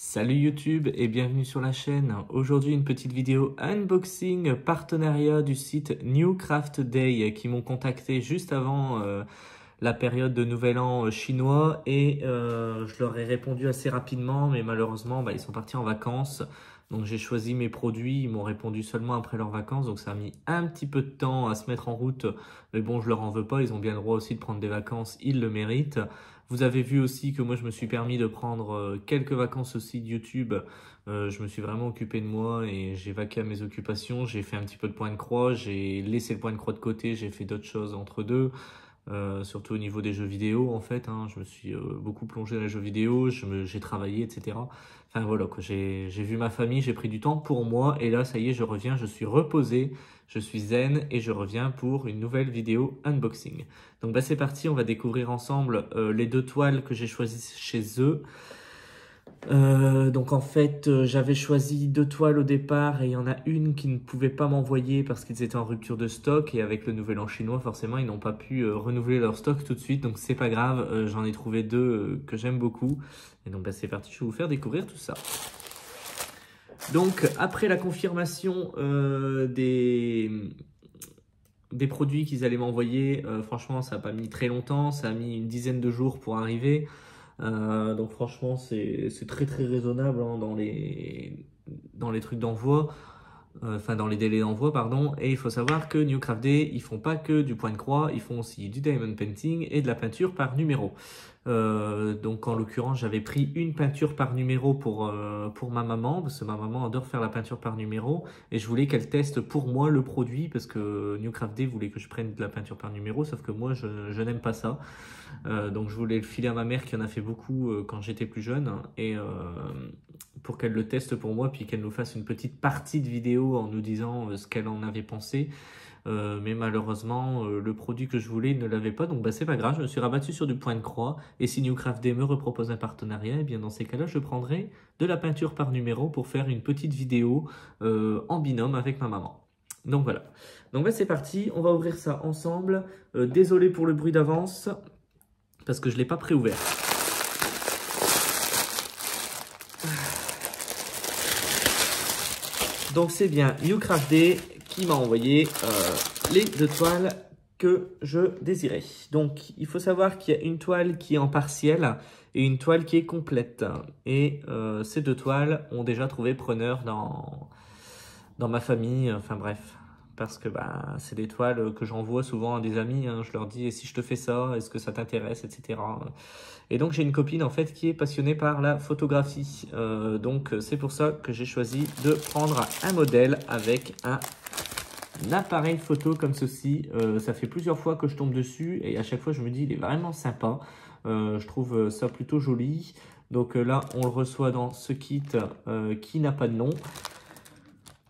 Salut YouTube et bienvenue sur la chaîne. Aujourd'hui une petite vidéo unboxing partenariat du site New Craft Day qui m'ont contacté juste avant la période de Nouvel An chinois et je leur ai répondu assez rapidement mais malheureusement ils sont partis en vacances. Donc j'ai choisi mes produits, ils m'ont répondu seulement après leurs vacances, donc ça a mis un petit peu de temps à se mettre en route. Mais bon, je leur en veux pas, ils ont bien le droit aussi de prendre des vacances, ils le méritent. Vous avez vu aussi que moi je me suis permis de prendre quelques vacances aussi de YouTube. Je me suis vraiment occupé de moi et j'ai vaqué à mes occupations. J'ai fait un petit peu de point de croix, j'ai laissé le point de croix de côté, j'ai fait d'autres choses entre deux. Surtout au niveau des jeux vidéo en fait, je me suis beaucoup plongé dans les jeux vidéo, j'ai travaillé, etc. Enfin voilà, j'ai vu ma famille, j'ai pris du temps pour moi et là ça y est, je reviens, je suis reposé, je suis zen et je reviens pour une nouvelle vidéo unboxing. Donc c'est parti, on va découvrir ensemble les deux toiles que j'ai choisies chez eux. Donc en fait j'avais choisi deux toiles au départ et il y en a une qui ne pouvait pas m'envoyer parce qu'ils étaient en rupture de stock et avec le nouvel an chinois forcément ils n'ont pas pu renouveler leur stock tout de suite, donc c'est pas grave, j'en ai trouvé deux que j'aime beaucoup et donc c'est parti, je vais vous faire découvrir tout ça. Donc après la confirmation des produits qu'ils allaient m'envoyer, franchement ça n'a pas mis très longtemps, ça a mis une dizaine de jours pour arriver. Donc franchement c'est très raisonnable dans les trucs d'envoi, enfin dans les délais d'envoi pardon. Et il faut savoir que New Craft Day ils font pas que du point de croix, ils font aussi du diamond painting et de la peinture par numéro. Donc en l'occurrence j'avais pris une peinture par numéro pour ma maman, parce que ma maman adore faire la peinture par numéro et je voulais qu'elle teste pour moi le produit parce que New Craft Day voulait que je prenne de la peinture par numéro, sauf que moi je n'aime pas ça. Donc je voulais le filer à ma mère qui en a fait beaucoup quand j'étais plus jeune et pour qu'elle le teste pour moi puis qu'elle nous fasse une petite partie de vidéo en nous disant ce qu'elle en avait pensé. Mais malheureusement le produit que je voulais ne l'avait pas, donc c'est pas grave, je me suis rabattu sur du point de croix et si New Craft Day me repropose un partenariat, et bien dans ces cas là je prendrai de la peinture par numéro pour faire une petite vidéo en binôme avec ma maman. Donc voilà, donc c'est parti, on va ouvrir ça ensemble. Désolé pour le bruit d'avance parce que je ne l'ai pas préouvert. Donc c'est bien New Craft Day qui m'a envoyé les deux toiles que je désirais. Donc il faut savoir qu'il y a une toile qui est en partiel et une toile qui est complète. Et ces deux toiles ont déjà trouvé preneur dans ma famille, enfin bref. Parce que c'est des toiles que j'envoie souvent à des amis, je leur dis « et si je te fais ça, est-ce que ça t'intéresse ?» etc. Et donc j'ai une copine en fait qui est passionnée par la photographie, donc c'est pour ça que j'ai choisi de prendre un modèle avec un appareil photo comme ceci. Ça fait plusieurs fois que je tombe dessus et à chaque fois je me dis il est vraiment sympa, je trouve ça plutôt joli. Donc là on le reçoit dans ce kit qui n'a pas de nom.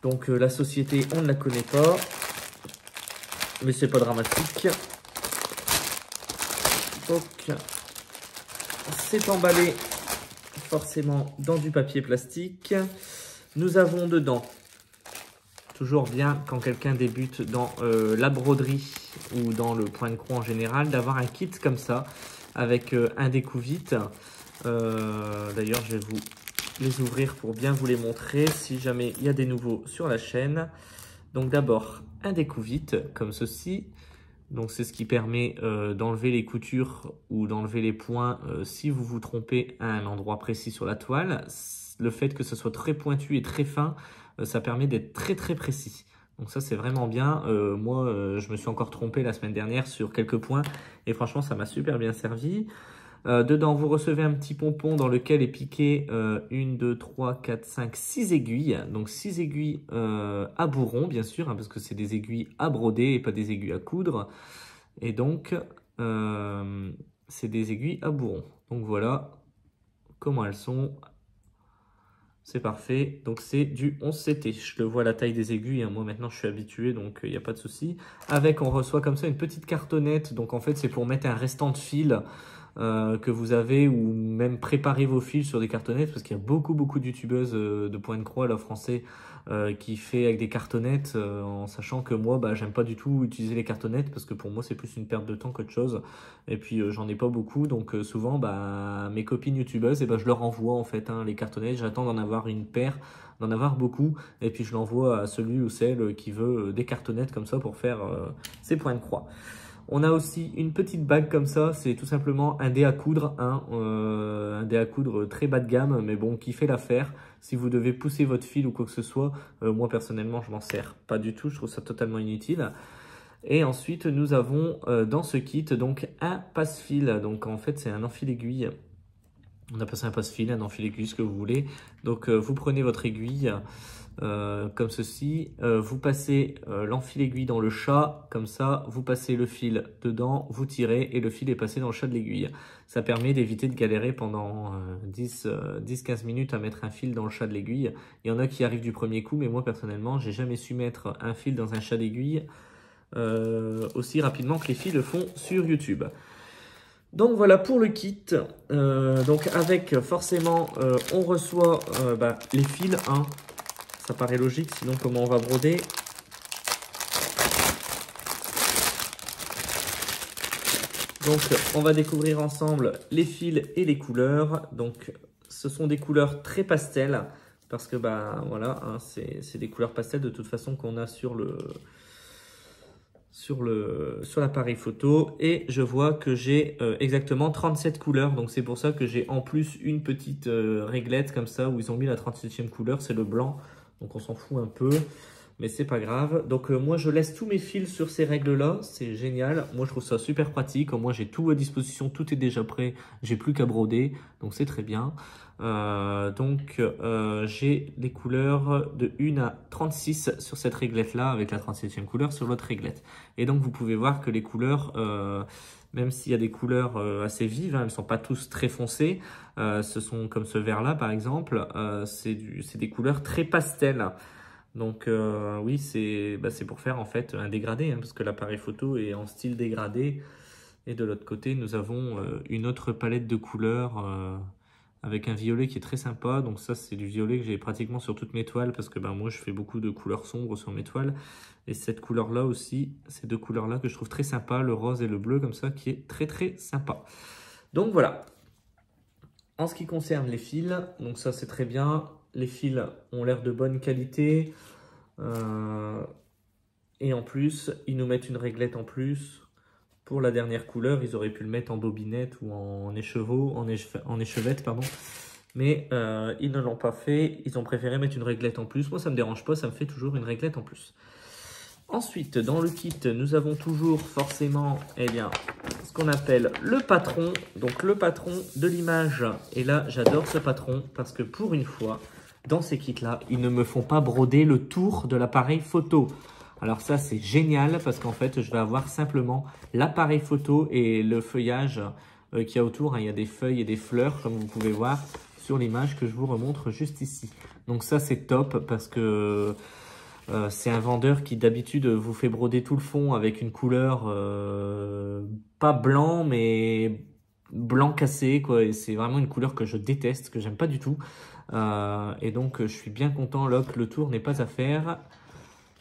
Donc la société, on ne la connaît pas, mais c'est pas dramatique. Donc c'est emballé forcément dans du papier plastique. Nous avons dedans, toujours bien quand quelqu'un débute dans la broderie ou dans le point de croix en général, d'avoir un kit comme ça avec un découvite. D'ailleurs je vais vous les ouvrir pour bien vous les montrer si jamais il y a des nouveaux sur la chaîne. Donc d'abord un découvite comme ceci, donc c'est ce qui permet d'enlever les coutures ou d'enlever les points si vous vous trompez à un endroit précis sur la toile. Le fait que ce soit très pointu et très fin, ça permet d'être très précis. Donc ça c'est vraiment bien. Moi je me suis encore trompé la semaine dernière sur quelques points et franchement ça m'a super bien servi. Dedans, vous recevez un petit pompon dans lequel est piqué 1, 2, 3, 4, 5, 6 aiguilles. Donc 6 aiguilles à bourron, bien sûr, parce que c'est des aiguilles à broder et pas des aiguilles à coudre. Et donc, c'est des aiguilles à bourron. Donc voilà comment elles sont. C'est parfait. Donc c'est du 11CT. Je le vois la taille des aiguilles. Moi maintenant je suis habitué, donc il n'y a pas de souci. Avec, on reçoit comme ça une petite cartonnette. Donc en fait c'est pour mettre un restant de fil. que vous avez, ou même préparer vos fils sur des cartonnettes, parce qu'il y a beaucoup de youtubeuses de Pointe-Croix, là, français, qui fait avec des cartonnettes, en sachant que moi, bah, j'aime pas du tout utiliser les cartonnettes, parce que pour moi, c'est plus une perte de temps qu'autre chose. Et puis, j'en ai pas beaucoup, donc souvent, bah, mes copines youtubeuses, et bah, je leur envoie en fait les cartonnettes. J'attends d'en avoir une paire, d'en avoir beaucoup, et puis je l'envoie à celui ou celle qui veut des cartonnettes comme ça pour faire ses points de croix. On a aussi une petite bague comme ça, c'est tout simplement un dé à coudre, un dé à coudre très bas de gamme, mais bon, qui fait l'affaire. Si vous devez pousser votre fil ou quoi que ce soit, moi personnellement, je m'en sers pas du tout, je trouve ça totalement inutile. Et ensuite, nous avons dans ce kit donc un passe-fil, donc en fait, c'est un enfil-aiguille. On appelle ça un passe-fil, un enfil-aiguille, ce que vous voulez. Donc, vous prenez votre aiguille comme ceci. Vous passez l'enfil-aiguille dans le chat, comme ça. Vous passez le fil dedans, vous tirez et le fil est passé dans le chat de l'aiguille. Ça permet d'éviter de galérer pendant 10-15 minutes à mettre un fil dans le chat de l'aiguille. Il y en a qui arrivent du premier coup, mais moi, personnellement, j'ai jamais su mettre un fil dans un chat d'aiguille aussi rapidement que les filles le font sur YouTube. Donc voilà pour le kit, donc avec forcément on reçoit les fils, ça paraît logique, sinon comment on va broder. Donc on va découvrir ensemble les fils et les couleurs. Donc ce sont des couleurs très pastel, parce que bah voilà, c'est des couleurs pastel de toute façon qu'on a sur l'appareil photo, et je vois que j'ai exactement 37 couleurs, donc c'est pour ça que j'ai en plus une petite réglette comme ça où ils ont mis la 37e couleur, c'est le blanc, donc on s'en fout un peu, mais c'est pas grave. Donc moi je laisse tous mes fils sur ces règles là, c'est génial, moi je trouve ça super pratique, moi j'ai tout à disposition, tout est déjà prêt, j'ai plus qu'à broder, donc c'est très bien. J'ai les couleurs de 1 à 36 sur cette réglette là, avec la 37e couleur sur l'autre réglette. Et donc vous pouvez voir que les couleurs, même s'il y a des couleurs assez vives, elles ne sont pas tous très foncées, ce sont comme ce vert là par exemple, c'est des couleurs très pastel. Donc oui, c'est pour faire en fait un dégradé, parce que l'appareil photo est en style dégradé. Et de l'autre côté, nous avons une autre palette de couleurs avec un violet qui est très sympa. Donc ça, c'est du violet que j'ai pratiquement sur toutes mes toiles, parce que moi, je fais beaucoup de couleurs sombres sur mes toiles. Et cette couleur-là aussi, ces deux couleurs-là que je trouve très sympa, le rose et le bleu comme ça, qui est très sympa. Donc voilà. En ce qui concerne les fils, donc ça c'est très bien. Les fils ont l'air de bonne qualité. Et en plus, ils nous mettent une réglette en plus. Pour la dernière couleur, ils auraient pu le mettre en bobinette ou en échevette, pardon. Mais ils ne l'ont pas fait. Ils ont préféré mettre une réglette en plus. Moi, ça ne me dérange pas, ça me fait toujours une réglette en plus. Ensuite, dans le kit, nous avons toujours forcément ce qu'on appelle le patron. Donc, le patron de l'image. Et là, j'adore ce patron parce que pour une fois, dans ces kits-là, ils ne me font pas broder le tour de l'appareil photo. Alors ça, c'est génial parce qu'en fait, je vais avoir simplement l'appareil photo et le feuillage qu'il y a autour. Il y a des feuilles et des fleurs, comme vous pouvez voir sur l'image que je vous remontre juste ici. Donc ça, c'est top parce que c'est un vendeur qui d'habitude vous fait broder tout le fond avec une couleur pas blanc, mais blanc cassé, quoi. Et c'est vraiment une couleur que je déteste, que j'aime pas du tout. Et donc, je suis bien content là que le tour n'est pas à faire.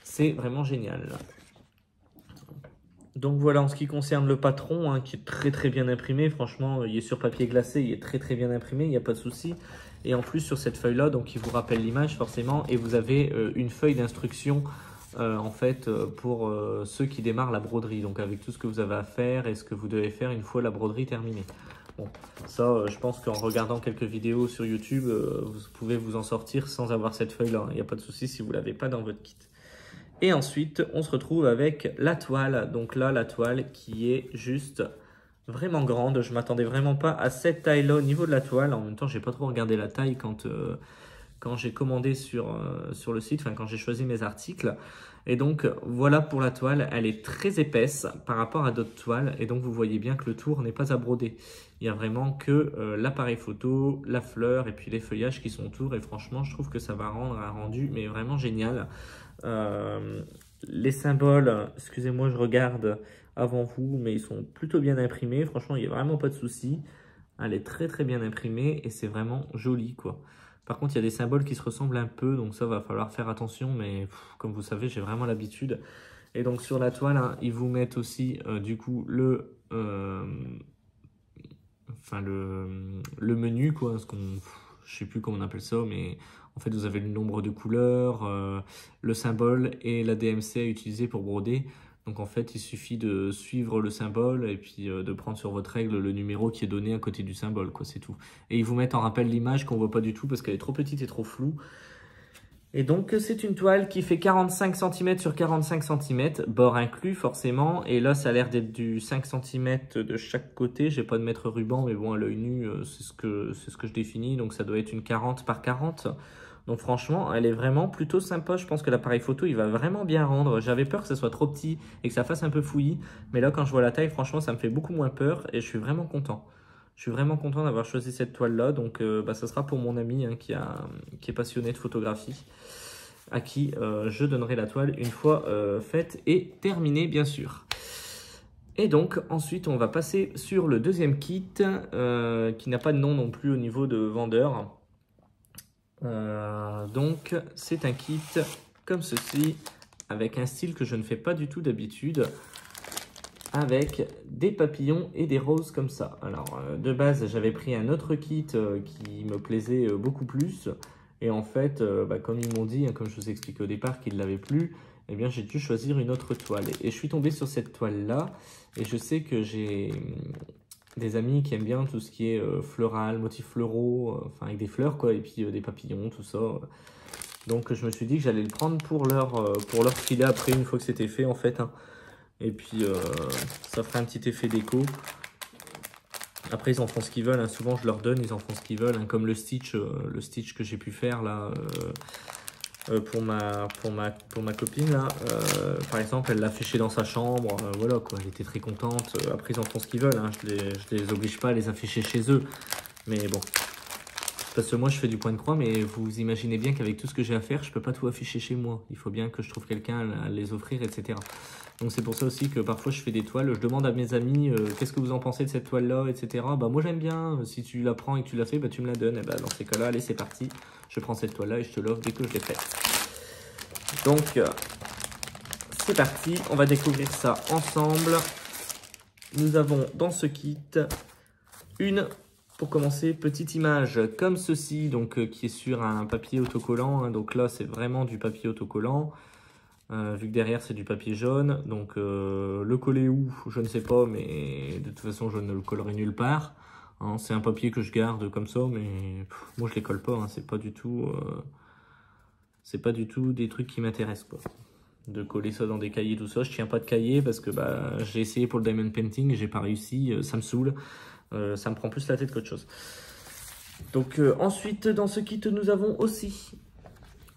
C'est vraiment génial. Donc voilà, en ce qui concerne le patron, qui est très bien imprimé. Franchement, il est sur papier glacé, il est très bien imprimé, il n'y a pas de souci. Et en plus, sur cette feuille-là, donc il vous rappelle l'image forcément. Et vous avez une feuille d'instruction en fait pour ceux qui démarrent la broderie. Donc avec tout ce que vous avez à faire et ce que vous devez faire une fois la broderie terminée. Bon, ça, je pense qu'en regardant quelques vidéos sur YouTube, vous pouvez vous en sortir sans avoir cette feuille-là. Il n'y a pas de souci si vous ne l'avez pas dans votre kit. Et ensuite, on se retrouve avec la toile. Donc là, la toile qui est juste vraiment grande. Je ne m'attendais vraiment pas à cette taille-là au niveau de la toile. En même temps, je n'ai pas trop regardé la taille quand j'ai commandé sur le site, quand j'ai choisi mes articles. Et donc, voilà pour la toile. Elle est très épaisse par rapport à d'autres toiles. Et donc, vous voyez bien que le tour n'est pas à broder. Il n'y a vraiment que l'appareil photo, la fleur et puis les feuillages qui sont autour. Et franchement, je trouve que ça va rendre un rendu mais vraiment génial. Les symboles, excusez-moi, je regarde. avant vous, mais ils sont plutôt bien imprimés. Franchement, il n'y a vraiment pas de souci. Elle est très très bien imprimée et c'est vraiment joli, quoi. Par contre, il y a des symboles qui se ressemblent un peu, donc ça va falloir faire attention, mais comme vous savez, j'ai vraiment l'habitude. Et donc sur la toile, hein, ils vous mettent aussi du coup le menu, quoi. Je sais plus comment on appelle ça, mais en fait vous avez le nombre de couleurs, le symbole et la DMC à utiliser pour broder. Donc en fait il suffit de suivre le symbole et puis de prendre sur votre règle le numéro qui est donné à côté du symbole, quoi, c'est tout. Et ils vous mettent en rappel l'image qu'on voit pas du tout parce qu'elle est trop petite et trop floue. Et donc, c'est une toile qui fait 45 cm sur 45 cm, bord inclus forcément. Et là, ça a l'air d'être du 5 cm de chaque côté. J'ai pas de mètre ruban, mais bon, à l'œil nu, c'est ce que je définis. Donc, ça doit être une 40 par 40. Donc, franchement, elle est vraiment plutôt sympa. Je pense que l'appareil photo, il va vraiment bien rendre. J'avais peur que ça soit trop petit et que ça fasse un peu fouillis. Mais là, quand je vois la taille, franchement, ça me fait beaucoup moins peur et je suis vraiment content. Je suis vraiment content d'avoir choisi cette toile-là. Donc, ça sera pour mon ami hein, qui est passionné de photographie, à qui je donnerai la toile une fois faite et terminée, bien sûr. Et donc, ensuite, on va passer sur le deuxième kit, qui n'a pas de nom non plus au niveau de vendeur. Donc, c'est un kit comme ceci, avec un style que je ne fais pas du tout d'habitude, avec des papillons et des roses comme ça. Alors, de base, j'avais pris un autre kit qui me plaisait beaucoup plus. Et en fait, comme ils m'ont dit, hein, comme je vous ai expliqué au départ qu'ils ne l'avaient plus, eh bien, j'ai dû choisir une autre toile. Et je suis tombé sur cette toile-là. Et je sais que j'ai des amis qui aiment bien tout ce qui est floral, motifs floraux, enfin avec des fleurs, quoi, et puis des papillons, tout ça. Donc, je me suis dit que j'allais le prendre pour leur filer après, une fois que c'était fait, en fait. Hein. Et puis, ça fera un petit effet déco. Après, ils en font ce qu'ils veulent. Hein. Souvent, je leur donne, ils en font ce qu'ils veulent. Hein. Comme le stitch que j'ai pu faire là pour ma copine. Là. Par exemple, elle l'a fait dans sa chambre. Voilà, quoi. Elle était très contente. Après, ils en font ce qu'ils veulent. Hein. Je les oblige pas à les afficher chez eux. Mais bon. Parce que moi, je fais du point de croix. Mais vous imaginez bien qu'avec tout ce que j'ai à faire, je peux pas tout afficher chez moi. Il faut bien que je trouve quelqu'un à les offrir, etc. Donc c'est pour ça aussi que parfois je fais des toiles, je demande à mes amis qu'est-ce que vous en pensez de cette toile-là, etc. Bah moi j'aime bien, si tu la prends et que tu la fais, bah tu me la donnes. Et bah dans ces cas-là, allez c'est parti, je prends cette toile-là et je te l'offre dès que je l'ai faite. Donc c'est parti, on va découvrir ça ensemble. Nous avons dans ce kit pour commencer, petite image comme ceci, donc qui est sur un papier autocollant. Hein, donc là c'est vraiment du papier autocollant. Vu que derrière c'est du papier jaune, donc le coller où, je ne sais pas, mais de toute façon je ne le collerai nulle part. Hein, c'est un papier que je garde comme ça, mais moi je les colle pas, hein, c'est pas du tout des trucs qui m'intéressent quoi. De coller ça dans des cahiers, tout ça, je tiens pas de cahier parce que j'ai essayé pour le diamond painting, j'ai pas réussi, ça me saoule, ça me prend plus la tête qu'autre chose. Donc ensuite dans ce kit nous avons aussi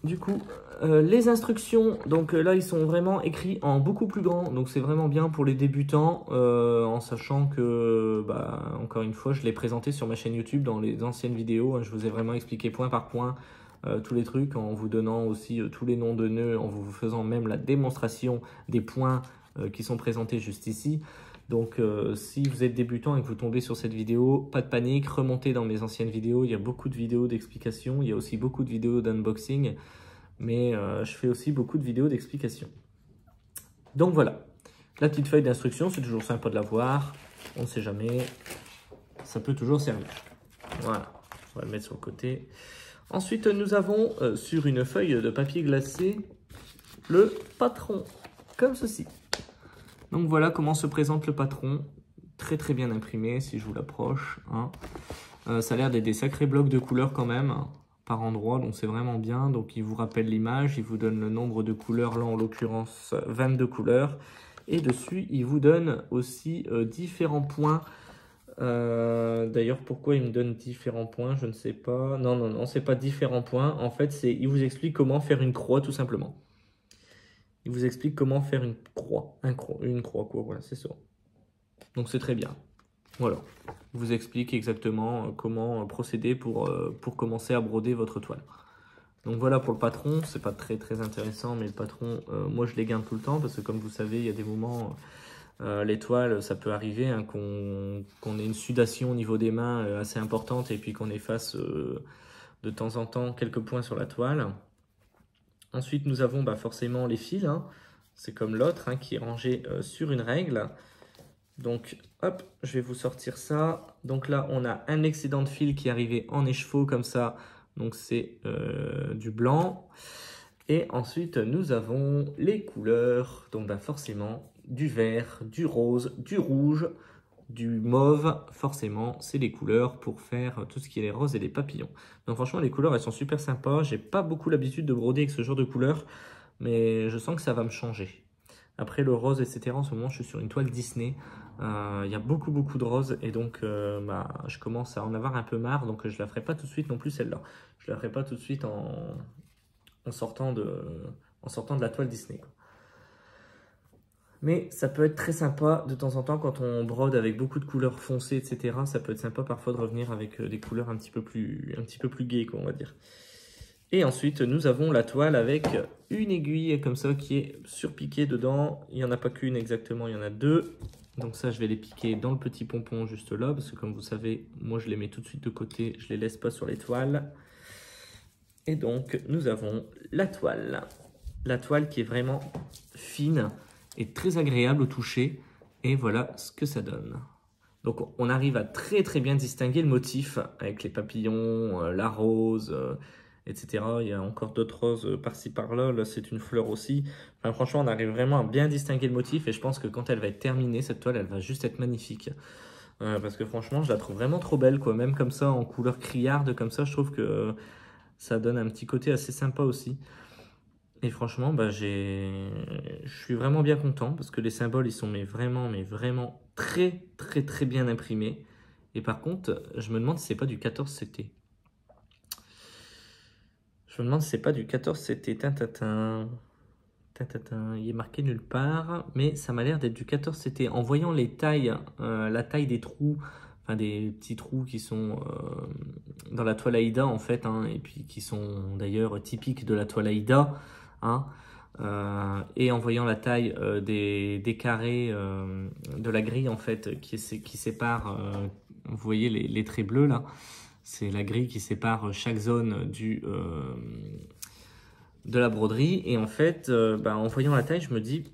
du coup, les instructions, donc là ils sont vraiment écrits en beaucoup plus grand, donc c'est vraiment bien pour les débutants, en sachant que, encore une fois, je l'ai présenté sur ma chaîne YouTube dans les anciennes vidéos, hein, je vous ai vraiment expliqué point par point tous les trucs, en vous donnant aussi tous les noms de nœuds, en vous faisant même la démonstration des points qui sont présentés juste ici. Donc si vous êtes débutant et que vous tombez sur cette vidéo, pas de panique, remontez dans mes anciennes vidéos, il y a beaucoup de vidéos d'explications, il y a aussi beaucoup de vidéos d'unboxing, mais je fais aussi beaucoup de vidéos d'explications. Donc voilà, la petite feuille d'instruction, c'est toujours sympa de la voir, on ne sait jamais, ça peut toujours servir. Voilà, on va le mettre sur le côté. Ensuite, nous avons sur une feuille de papier glacé le patron, comme ceci. Donc voilà comment se présente le patron, très très bien imprimé si je vous l'approche. Hein. Ça a l'air d'être des sacrés blocs de couleurs quand même, hein, par endroit, donc c'est vraiment bien. Donc il vous rappelle l'image, il vous donne le nombre de couleurs, là en l'occurrence 22 couleurs. Et dessus, il vous donne aussi différents points. D'ailleurs, pourquoi il me donne différents points, je ne sais pas. Non, c'est pas différents points. En fait, il vous explique comment faire une croix tout simplement. Il vous explique comment faire une croix, quoi, voilà, c'est ça. Donc c'est très bien. Voilà, il vous explique exactement comment procéder pour commencer à broder votre toile. Donc voilà pour le patron, c'est pas très intéressant, mais le patron, moi je les garde tout le temps parce que comme vous savez, il y a des moments L'étoile, ça peut arriver hein, qu'on ait une sudation au niveau des mains assez importante et puis qu'on efface de temps en temps quelques points sur la toile. Ensuite, nous avons forcément les fils. Hein. C'est comme l'autre hein, qui est rangé sur une règle. Donc, hop, je vais vous sortir ça. Donc là, on a un excédent de fil qui est arrivé en écheveau comme ça. Donc, c'est du blanc. Et ensuite, nous avons les couleurs. Donc, forcément, du vert, du rose, du rouge, du mauve. Forcément, c'est les couleurs pour faire tout ce qui est les roses et les papillons. Donc, franchement, les couleurs, elles sont super sympas. J'ai pas beaucoup l'habitude de broder avec ce genre de couleurs. Mais je sens que ça va me changer. Après, le rose, etc. En ce moment, je suis sur une toile Disney. Il y a beaucoup de roses. Et donc, je commence à en avoir un peu marre. Donc, je la ferai pas tout de suite non plus, celle-là. Je la ferai pas tout de suite en sortant de la toile Disney, quoi. Mais ça peut être très sympa de temps en temps quand on brode avec beaucoup de couleurs foncées, etc. Ça peut être sympa parfois de revenir avec des couleurs un petit peu plus gaies, quoi, on va dire. Et ensuite, nous avons la toile avec une aiguille comme ça qui est surpiquée dedans. Il n'y en a pas qu'une exactement, il y en a deux. Donc ça, je vais les piquer dans le petit pompon juste là, parce que comme vous savez, moi je les mets tout de suite de côté, je les laisse pas sur les toiles. Et donc, nous avons la toile. La toile qui est vraiment fine et très agréable au toucher. Et voilà ce que ça donne. Donc, on arrive à très bien distinguer le motif avec les papillons, la rose, etc. Il y a encore d'autres roses par-ci par-là. Là, c'est une fleur aussi. Enfin, franchement, on arrive vraiment à bien distinguer le motif. Et je pense que quand elle va être terminée, cette toile, elle va juste être magnifique. Parce que franchement, je la trouve vraiment trop belle, quoi. Même comme ça, en couleur criarde, comme ça, je trouve que ça donne un petit côté assez sympa aussi. Et franchement, je suis vraiment bien content parce que les symboles, ils sont vraiment très bien imprimés. Et par contre, je me demande si c'est pas du 14CT. Je me demande si c'est pas du 14CT. Il est marqué nulle part, mais ça m'a l'air d'être du 14CT. En voyant les tailles, la taille des trous, enfin des petits trous qui sont dans la toile Aïda en fait, hein, et puis qui sont d'ailleurs typiques de la toile Aïda, hein, et en voyant la taille des carrés de la grille en fait qui sépare, vous voyez les traits bleus là, c'est la grille qui sépare chaque zone de la broderie. Et en fait, en voyant la taille, je me dis,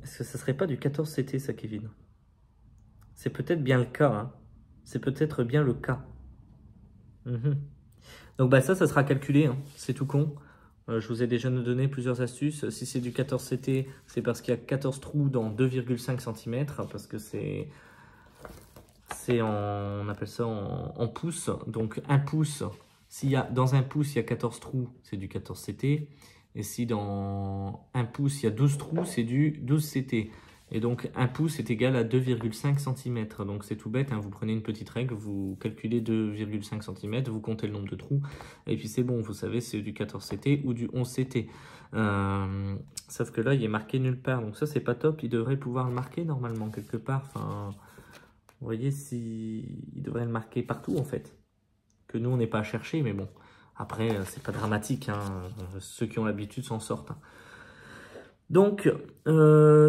est-ce que ça serait pas du 14CT ça, Kevin? C'est peut-être bien le cas, hein. C'est peut-être bien le cas. Donc ça sera calculé, hein. C'est tout con. Je vous ai déjà donné plusieurs astuces. Si c'est du 14CT, c'est parce qu'il y a 14 trous dans 2,5 cm, parce que on appelle ça en pouces. Donc un pouce, dans un pouce il y a 14 trous, c'est du 14CT. Et si dans un pouce il y a 12 trous, c'est du 12CT. Et donc un pouce est égal à 2,5 cm. Donc c'est tout bête, hein. Vous prenez une petite règle, vous calculez 2,5 cm, vous comptez le nombre de trous, et puis c'est bon, vous savez c'est du 14CT ou du 11CT. Sauf que là il est marqué nulle part, donc ça c'est pas top. Il devrait pouvoir le marquer normalement quelque part. Enfin, vous voyez, il devrait le marquer partout en fait. Que nous on n'est pas à chercher, mais bon. Après, c'est pas dramatique, hein. Ceux qui ont l'habitude s'en sortent, hein. Donc,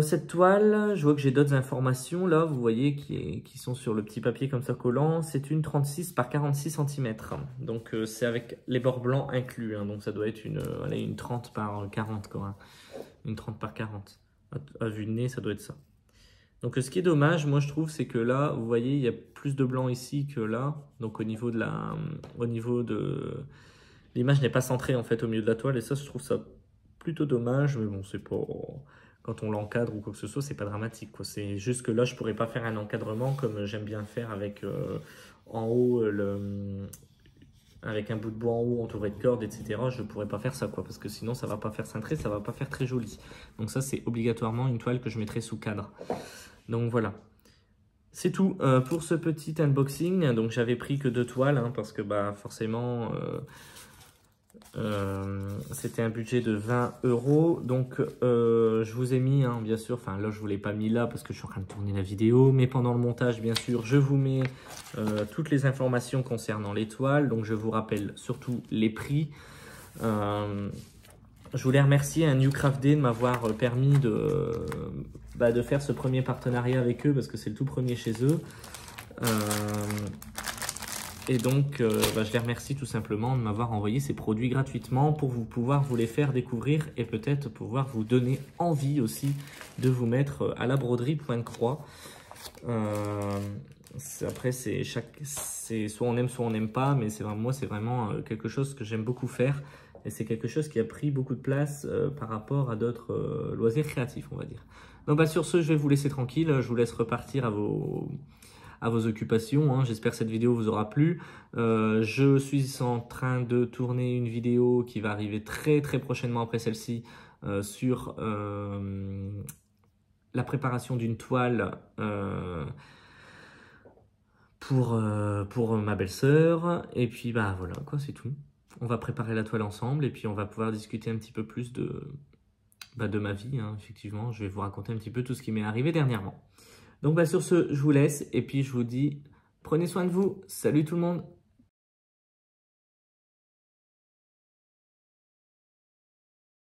cette toile, je vois que j'ai d'autres informations là, vous voyez, qui sont sur le petit papier comme ça collant. C'est une 36 par 46 cm. Donc, c'est avec les bords blancs inclus, hein. Donc, ça doit être une 30 par 40, quoi, hein. Une 30 par 40. À vue de nez, ça doit être ça. Donc, ce qui est dommage, moi, je trouve, c'est que là, vous voyez, il y a plus de blanc ici que là. Donc, au niveau de l'image n'est pas centrée, en fait, au milieu de la toile. Et ça, je trouve ça plutôt dommage. Mais bon, c'est pas... Quand on l'encadre ou quoi que ce soit, c'est pas dramatique, quoi. C'est juste que là, je pourrais pas faire un encadrement comme j'aime bien faire avec en haut, avec un bout de bois en haut entouré de cordes, etc. Je pourrais pas faire ça, quoi. Parce que sinon, ça va pas faire cintré, ça va pas faire très joli. Donc ça, c'est obligatoirement une toile que je mettrai sous cadre. Donc voilà, c'est tout pour ce petit unboxing. Donc j'avais pris que 2 toiles, hein, parce que forcément c'était un budget de 20 €. Donc je vous ai mis, hein, bien sûr, enfin là je vous l'ai pas mis là parce que je suis en train de tourner la vidéo, mais pendant le montage bien sûr je vous mets toutes les informations concernant les toiles. Donc je vous rappelle surtout les prix. Je voulais remercier un Newcraft Day de m'avoir permis de faire ce premier partenariat avec eux parce que c'est le tout premier chez eux. Et donc, je les remercie tout simplement de m'avoir envoyé ces produits gratuitement pour pouvoir vous les faire découvrir et peut-être pouvoir vous donner envie aussi de vous mettre à la broderie Pointe-Croix. Après, c'est soit on aime, soit on n'aime pas, mais moi, c'est vraiment quelque chose que j'aime beaucoup faire. Et c'est quelque chose qui a pris beaucoup de place par rapport à d'autres loisirs créatifs, on va dire. Donc, sur ce, je vais vous laisser tranquille. Je vous laisse repartir à vos occupations. Hein. J'espère que cette vidéo vous aura plu. Je suis en train de tourner une vidéo qui va arriver très très prochainement après celle-ci sur la préparation d'une toile pour ma belle-sœur. Et puis voilà quoi, c'est tout. On va préparer la toile ensemble et puis on va pouvoir discuter un petit peu plus de ma vie. Hein. Effectivement, je vais vous raconter un petit peu tout ce qui m'est arrivé dernièrement. Donc sur ce, je vous laisse et puis je vous dis, prenez soin de vous. Salut tout le monde!